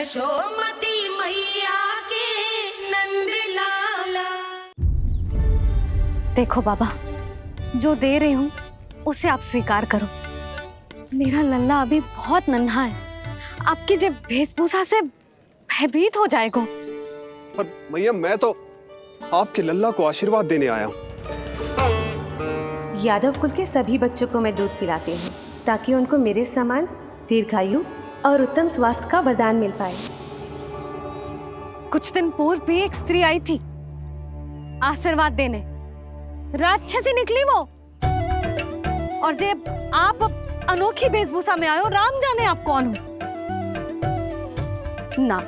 यशोमती मैया के नंद लाला। देखो बाबा, जो दे रही हूँ उसे आप स्वीकार करो। मेरा लल्ला अभी बहुत नन्हा है, आपकी जब वेशभूषा से भयभीत हो जाएगा। पर मैया, मैं तो आपके लल्ला को आशीर्वाद देने आया हूँ। यादव कुल के सभी बच्चों को मैं दूध पिलाती हूँ ताकि उनको मेरे समान दीर्घायु और उत्तम स्वास्थ्य का वरदान मिल पाए। कुछ दिन पूर्व भी एक स्त्री आई थी आशीर्वाद देने, राक्षसी निकली वो। और जब आप अनोखी वेशभूषा में आए हो, राम जाने आप कौन हो। ना,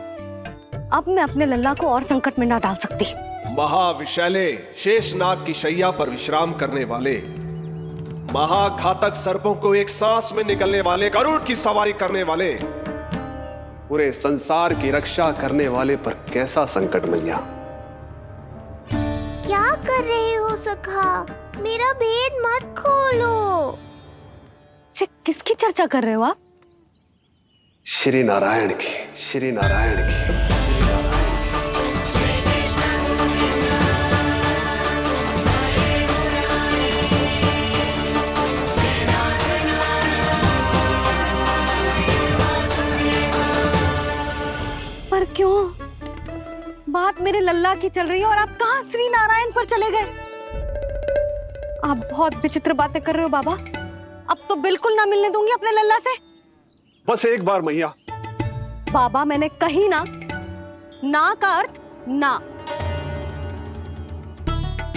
अब मैं अपने लल्ला को और संकट में ना डाल सकती। महाविशैले शेषनाग की शैया पर विश्राम करने वाले, महाघातक सर्पों को एक सांस में निकलने वाले, गरुड़ की सवारी करने वाले, पूरे संसार की रक्षा करने वाले पर कैसा संकट मैया। क्या कर रहे हो सखा? मेरा भेद मत खोलो। किसकी चर्चा कर रहे हो आप? श्री नारायण की, श्री नारायण की। पर क्यों? बात मेरे लल्ला की चल रही है और आप कहाँ श्री नारायण पर चले गए? आप बहुत विचित्र बातें कर रहे हो बाबा। अब तो बिल्कुल ना मिलने दूंगी अपने लल्ला से। बस एक बार मैया। बाबा, मैंने कही ना, ना का अर्थ ना।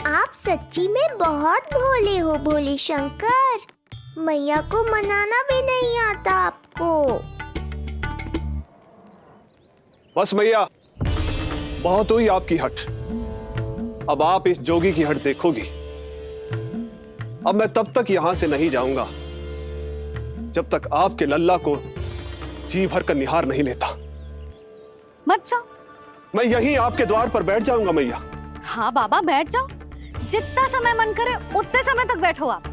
आप सच्ची में बहुत भोले हो भोले शंकर। मैया को मनाना भी नहीं आता आपको। बस मैया, बहुत हुई आपकी हट। अब आप इस जोगी की हट देखोगी। अब मैं तब तक यहां से नहीं जाऊंगा जब तक आपके लल्ला को जी भर कर निहार नहीं लेता। मत जाओ। मैं यहीं आपके द्वार पर बैठ जाऊंगा मैया। हाँ बाबा, बैठ जाओ। जितना समय मन करे उतने समय तक बैठो आप,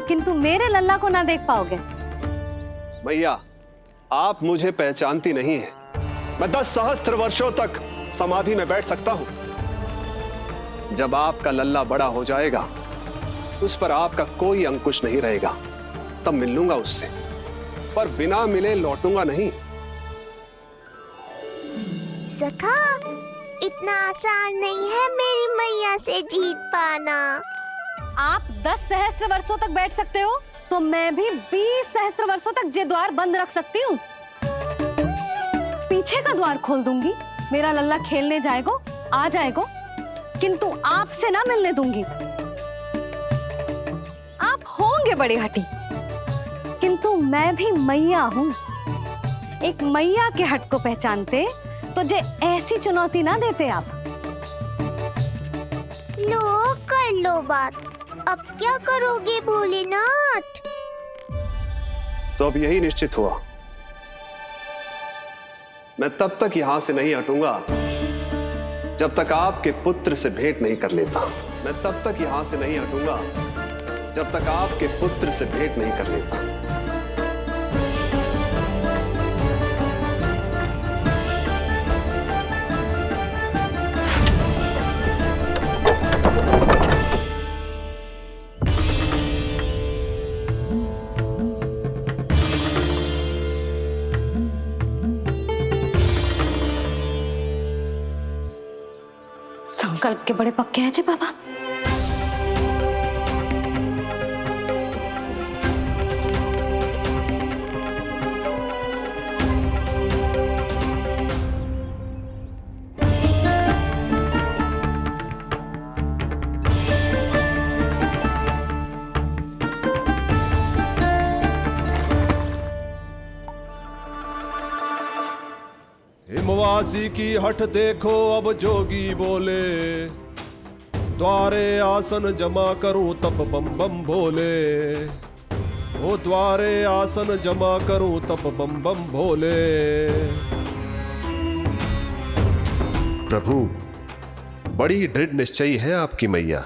किंतु मेरे लल्ला को ना देख पाओगे। मैया, आप मुझे पहचानती नहीं है। मैं 10 सहस्त्र वर्षों तक समाधि में बैठ सकता हूं। जब आपका लल्ला बड़ा हो जाएगा, उस पर आपका कोई अंकुश नहीं रहेगा, तब मिल लूंगा उससे, पर बिना मिले लौटूंगा नहीं। सखा, इतना आसान नहीं है मेरी मैया से जीत पाना। आप 10 सहस्त्र वर्षों तक बैठ सकते हो, तो मैं भी 20 सहस्त्र वर्षों तक ये द्वार बंद रख सकती हूँ। पीछे का द्वार खोल दूंगी, मेरा लल्ला खेलने जाएगा, आ जाएगा, किंतु आपसे ना मिलने दूंगी। आप होंगे बड़ी हठी, किंतु मैं भी मैया हूँ। एक मैया के हट को पहचानते तो जे ऐसी चुनौती ना देते आप। लो, कर लो बात। अब क्या करोगे भोलेनाथ? तो अब यही निश्चित हुआ, मैं तब तक यहां से नहीं हटूंगा जब तक आपके पुत्र से भेंट नहीं कर लेता। मैं तब तक यहां से नहीं हटूंगा जब तक आपके पुत्र से भेंट नहीं कर लेता। संकल्प के बड़े पक्के हैं जी बाबा। हिमवासी की हठ देखो अब जोगी बोले, द्वारे आसन जमा करूं तब बम बम भोले। ओ द्वारे आसन जमा करूं तब बम बम भोले। प्रभु, बड़ी दृढ़ निश्चयी है आपकी मैया।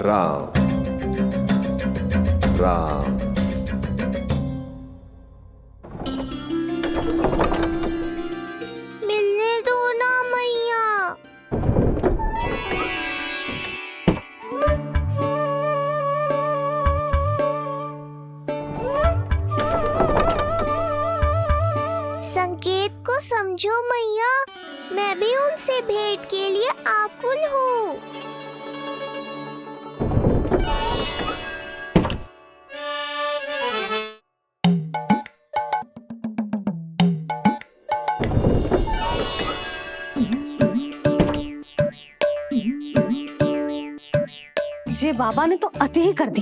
राम राम। मिलने दो ना मैया। संकेत को समझो मैया, मैं भी उनसे भेंट के लिए आकुल हूँ। ये बाबा ने तो अति ही कर दी।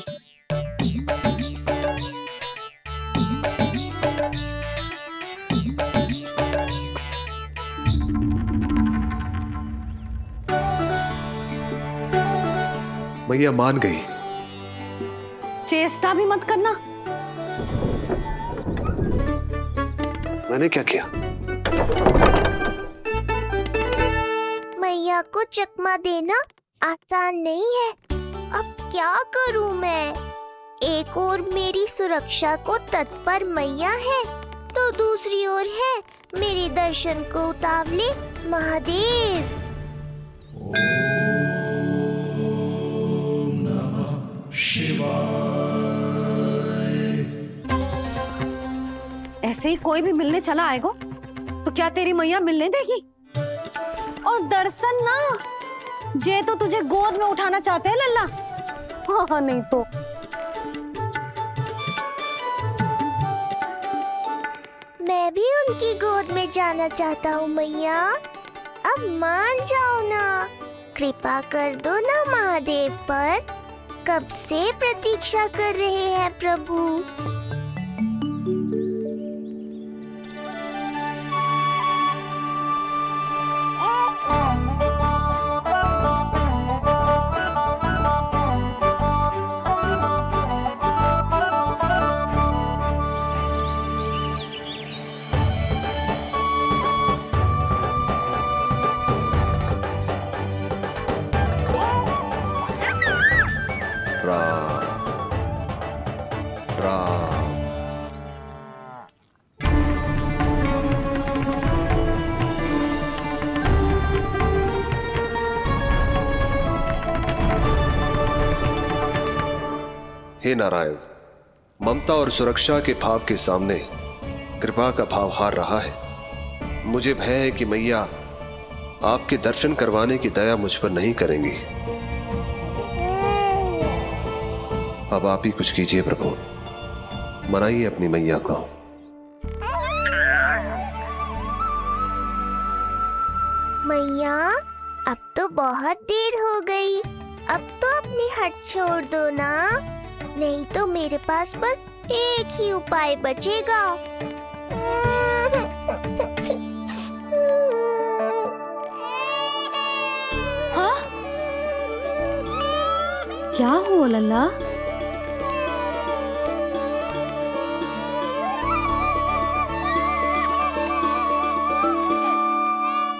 मैया मान गई। चेष्टा भी मत करना। मैंने क्या किया? मैया को चकमा देना आसान नहीं है। अब क्या करूं मैं? एक ओर मेरी सुरक्षा को तत्पर मैया है, तो दूसरी ओर है मेरे दर्शन को उतावले महादेव। ऐसे ही कोई भी मिलने चला आएगा तो क्या तेरी मैया मिलने देगी? और दर्शन ना, जे तो तुझे गोद में उठाना चाहते हैं लल्ला। हाँ नहीं तो मैं भी उनकी गोद में जाना चाहता हूँ मैया। अब मान जाओ ना, कृपा कर दो ना महादेव पर। कब से प्रतीक्षा कर रहे हैं प्रभु। राम राम। हे नारायण, ममता और सुरक्षा के भाव के सामने कृपा का भाव हार रहा है। मुझे भय है कि मैया आपके दर्शन करवाने की दया मुझ पर नहीं करेंगी। अब आप ही कुछ कीजिए प्रभु, मनाइए अपनी मैया को। मैया, अब तो बहुत देर हो गई। अब तो अपनी हट छोड़ दो ना, नहीं तो मेरे पास बस एक ही उपाय बचेगा। हाँ? क्या हुआ लल्ला?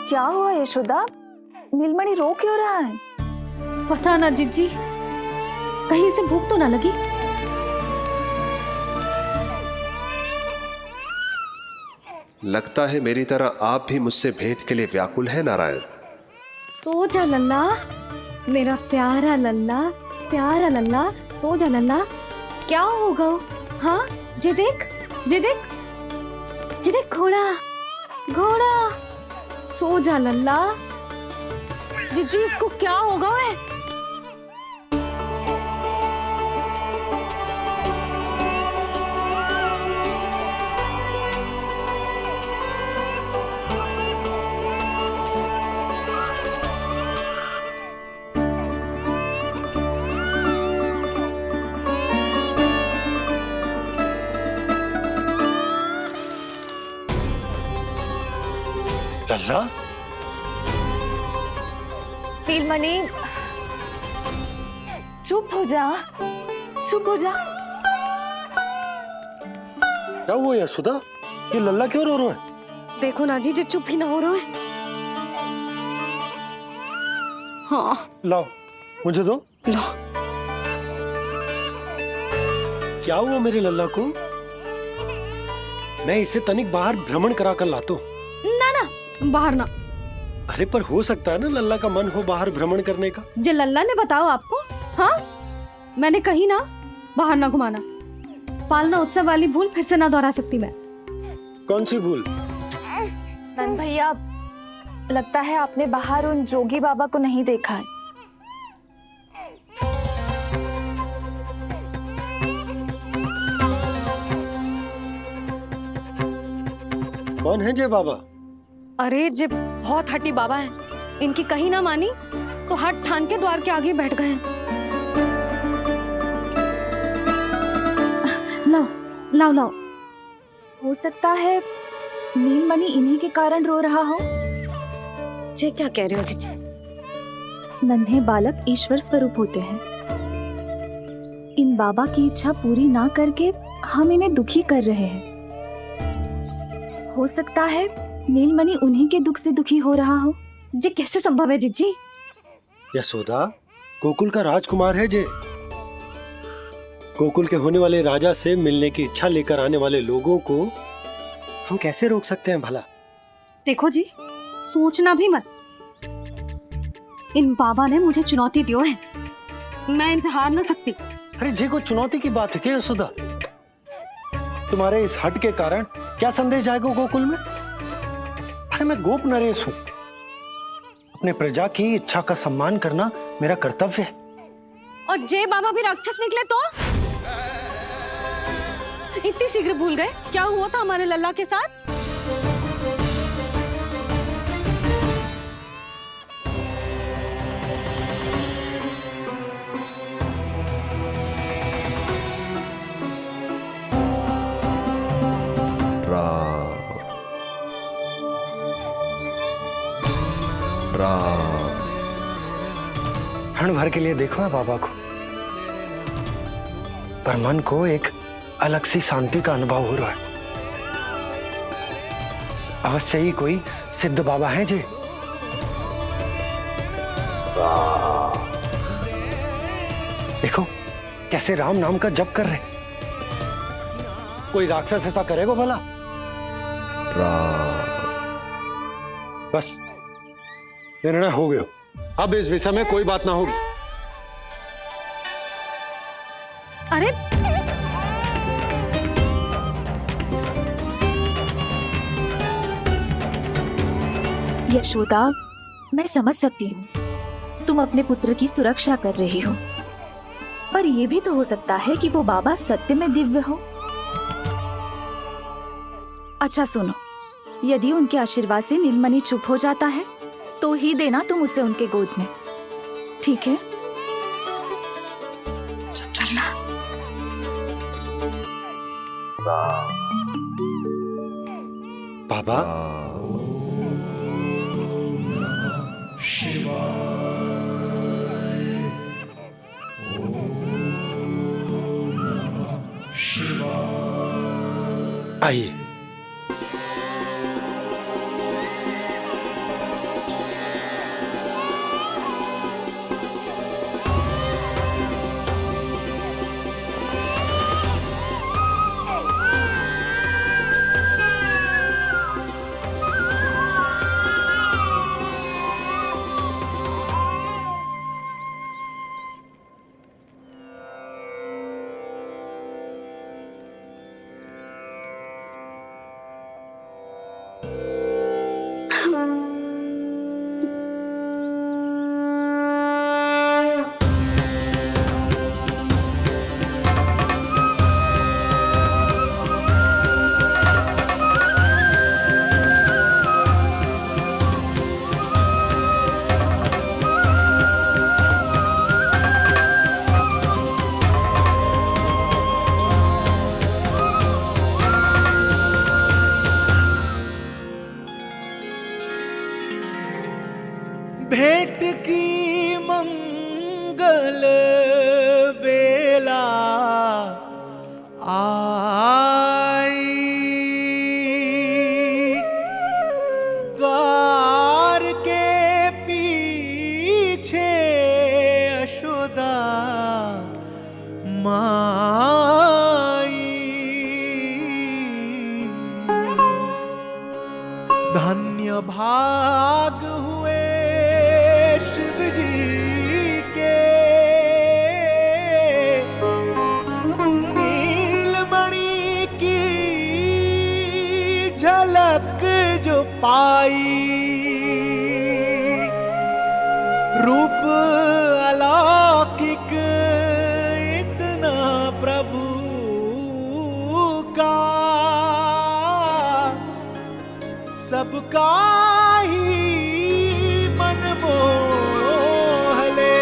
क्या हुआ यशोदा? नीलमणि रो क्यों रहा है? पता ना जीजी, कहीं से भूख तो ना लगी। लगता है मेरी तरह आप भी मुझसे भेंट के लिए व्याकुल है नारायण। सो जा लल्ला, मेरा प्यारा लल्ला, प्यारा लल्ला, सो जा लल्ला। क्या होगा? हाँ, जे देख, जे देख, जे देख, घोड़ा, घोड़ा। सो जा लल्ला। जीजी, इसको क्या होगा? है लल्ला, नीलमणि, चुप हो जा, चुप हो जा। क्या हुआ यशोदा? ये लल्ला क्यों रो रहा है? देखो ना जी, चुप ही ना हो रहा है। हाँ, लाओ, मुझे दो। लो। क्या हुआ मेरे लल्ला को? मैं इसे तनिक बाहर भ्रमण करा कर लाता हूँ। ना ना, बाहर ना। अरे पर हो सकता है ना लल्ला का मन हो बाहर भ्रमण करने का। जे लल्ला ने बताओ आपको? हाँ, मैंने कही ना बाहर ना घुमाना। पालना उत्सव वाली भूल फिर से ना दोहरा सकती मैं। कौन सी भूल? नंद भैया, लगता है आपने बाहर उन जोगी बाबा को नहीं देखा है। कौन है जय बाबा? अरे जे बहुत हट्टी बाबा है, इनकी कहीं ना मानी तो हट ठान के द्वार के आगे बैठ गए हैं। लाओ लाओ लाओ। हो सकता है नीलमणि इन्हीं के कारण रो रहा हो। जे क्या कह रहे हो जीजी? नन्हे बालक ईश्वर स्वरूप होते हैं। इन बाबा की इच्छा पूरी ना करके हम इन्हें दुखी कर रहे हैं। हो सकता है नीलमणि उन्हीं के दुख से दुखी हो रहा हो। जे कैसे संभव है जीजी? यशोदा, गोकुल का राजकुमार है जे। गोकुल के होने वाले राजा से मिलने की इच्छा लेकर आने वाले लोगों को हम कैसे रोक सकते हैं भला? देखो जी, सोचना भी मत। इन बाबा ने मुझे चुनौती दियो है, मैं इनसे हार ना सकती। अरे जे को चुनौती की बात है क्या यशोदा? तुम्हारे इस हट के कारण क्या संदेश जाएगा गोकुल में? अरे मैं गोप नरेश हूं। अपने प्रजा की इच्छा का सम्मान करना मेरा कर्तव्य है। और जे बाबा भी राक्षस निकले तो? इतनी शीघ्र भूल गए क्या हुआ था हमारे लल्ला के साथ? क्षण भर के लिए देखो है बाबा को, पर मन को एक अलग सी शांति का अनुभव हो रहा है। अवश्य ही कोई सिद्ध बाबा हैं जी। देखो कैसे राम नाम का जप कर रहे। कोई राक्षस ऐसा करेगा भला? बस निर्णय हो गया, अब इस विषय में कोई बात ना होगी। अरे यशोदा, मैं समझ सकती हूँ तुम अपने पुत्र की सुरक्षा कर रही हो, पर यह भी तो हो सकता है कि वो बाबा सत्य में दिव्य हो। अच्छा सुनो, यदि उनके आशीर्वाद से नीलमणि चुप हो जाता है तो ही देना तुम उसे उनके गोद में, ठीक है? चुप करना। बाबा, आइए। भेंट की मंगल बेला आई, द्वार के पीछे यशोदा माँ पाई, रूप अलौकिक इतना प्रभु का, सबका ही मन मोह ले।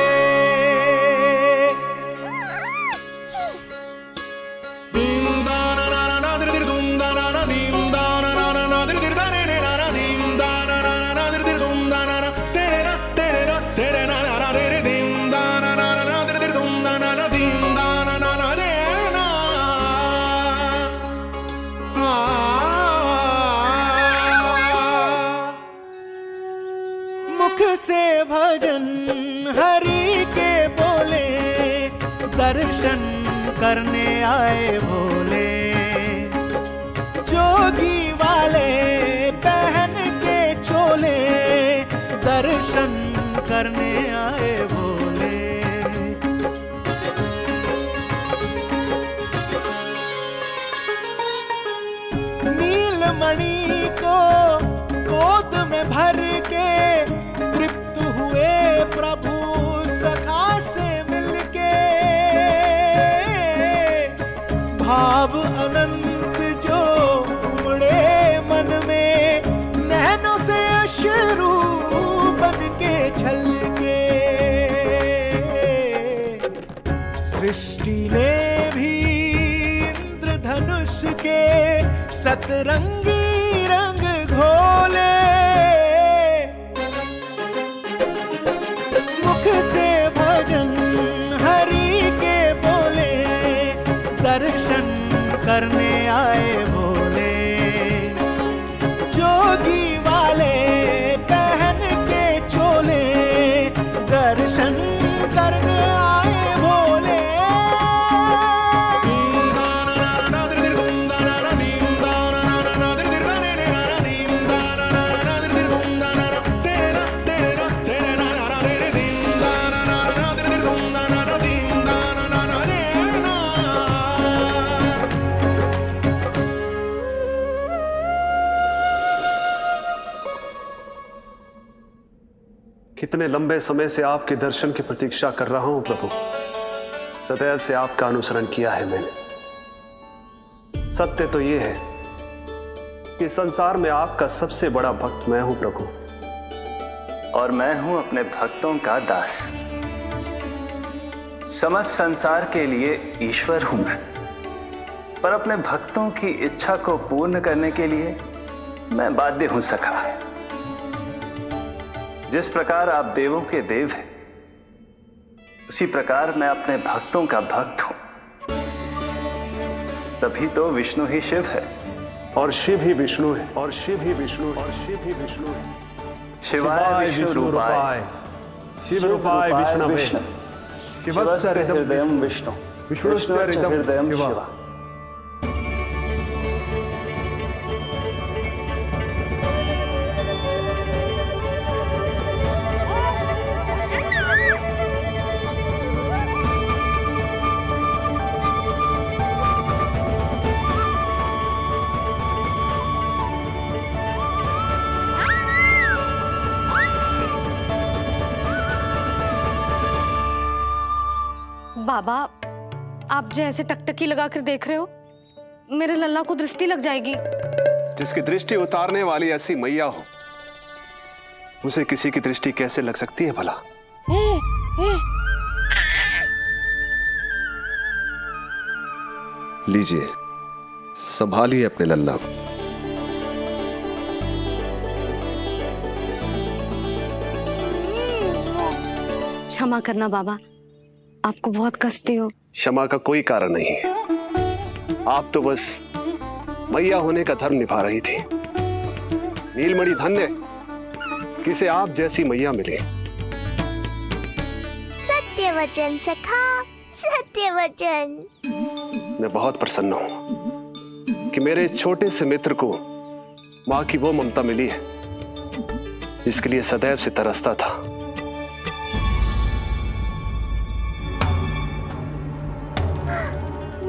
मुख से भजन हरि के बोले, दर्शन करने आए भोले, जोगी वाले पहन के चोले, दर्शन करने आए भोले। नीलमणि को गोद में भर के तृप्त हुए प्रभु सखा से मिलके, भाव अनंत जो उमड़े मन में, नैनों से अश्रु बन के छलके। सृष्टि ने भी इंद्रधनुष के सतरंगी रंग घोले, मुख से भजन हरि के बोले, दर्शन करने आए भोले, जोगी वाले पहन के चोले, दर्शन करने आए भोले। कितने लंबे समय से आपके दर्शन की प्रतीक्षा कर रहा हूं प्रभु। सदैव से आपका अनुसरण किया है मैंने। सत्य तो यह है कि संसार में आपका सबसे बड़ा भक्त मैं हूं प्रभु, और मैं हूं अपने भक्तों का दास। समस्त संसार के लिए ईश्वर हूं मैं, पर अपने भक्तों की इच्छा को पूर्ण करने के लिए मैं बाध्य हूं सखा। जिस प्रकार आप देवों के देव हैं, उसी प्रकार मैं अपने भक्तों का भक्त हूं। तभी तो विष्णु ही शिव है, और शिव ही विष्णु है, और शिव ही विष्णु है, और शिव ही विष्णु है। शिवाय विष्णु रूपाय, शिव रूपाय विष्णवे, शिवस्य हृदयं विष्णु, विष्णुश्च हृदयं शिव। बाबा, आप जो ऐसे टकटकी लगाकर देख रहे हो, मेरे लल्ला को दृष्टि लग जाएगी। जिसकी दृष्टि उतारने वाली ऐसी मैया हो, उसे किसी की दृष्टि कैसे लग सकती है भला? लीजिए, संभालिए अपने लल्ला को। क्षमा करना बाबा, आपको बहुत कष्ट हो। क्षमा का कोई कारण नहीं है। आप तो बस मैया होने का धर्म निभा रही थी। नीलमणि धन्य किसे आप जैसी मैया मिले। सत्य वचन सखा, सत्य वचन। मैं बहुत प्रसन्न हूं कि मेरे छोटे से मित्र को मां की वो ममता मिली है जिसके लिए सदैव से तरसता था।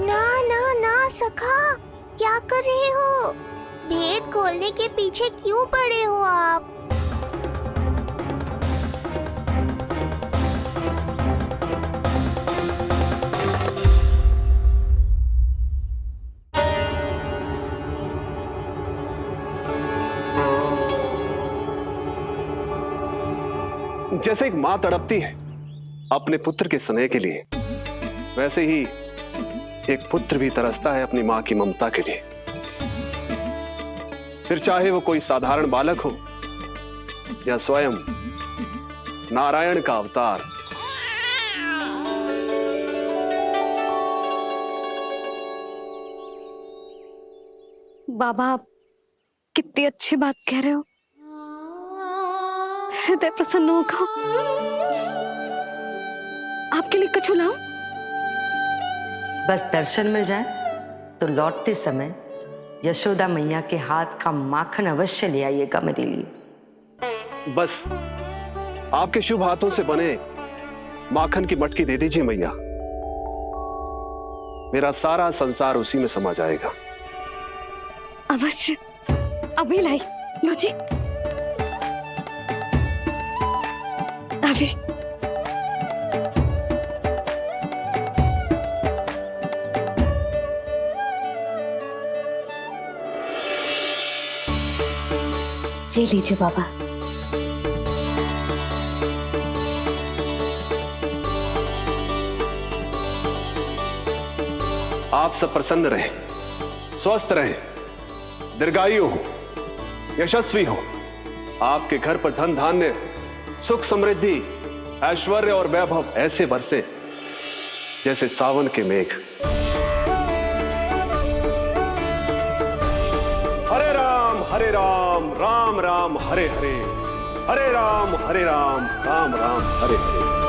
ना ना ना सखा, क्या कर रहे हो? भेद खोलने के पीछे क्यों पड़े हो आप? जैसे एक मां तड़पती है अपने पुत्र के स्नेह के लिए, वैसे ही एक पुत्र भी तरसता है अपनी मां की ममता के लिए। फिर चाहे वो कोई साधारण बालक हो या स्वयं नारायण का अवतार। बाबा, आप कितनी अच्छी बात कह रहे हो। हृदय प्रसन्न होगा। आपके लिए कुछ लाऊं? बस दर्शन मिल जाए तो लौटते समय यशोदा मैया के हाथ का माखन अवश्य ले आइएगा मेरे लिए। बस आपके शुभ हाथों से बने माखन की मटकी दे दीजिए मैया, मेरा सारा संसार उसी में समा जाएगा। अवश्य, अभी लाई। लो जी, अभी। ये लीजिए बाबा। आप सब प्रसन्न रहें, स्वस्थ रहें, दीर्घायु हो, यशस्वी हो। आपके घर पर धन धान्य, सुख समृद्धि, ऐश्वर्य और वैभव ऐसे बरसे जैसे सावन के मेघ। हरे राम राम राम हरे हरे, हरे राम राम राम हरे हरे।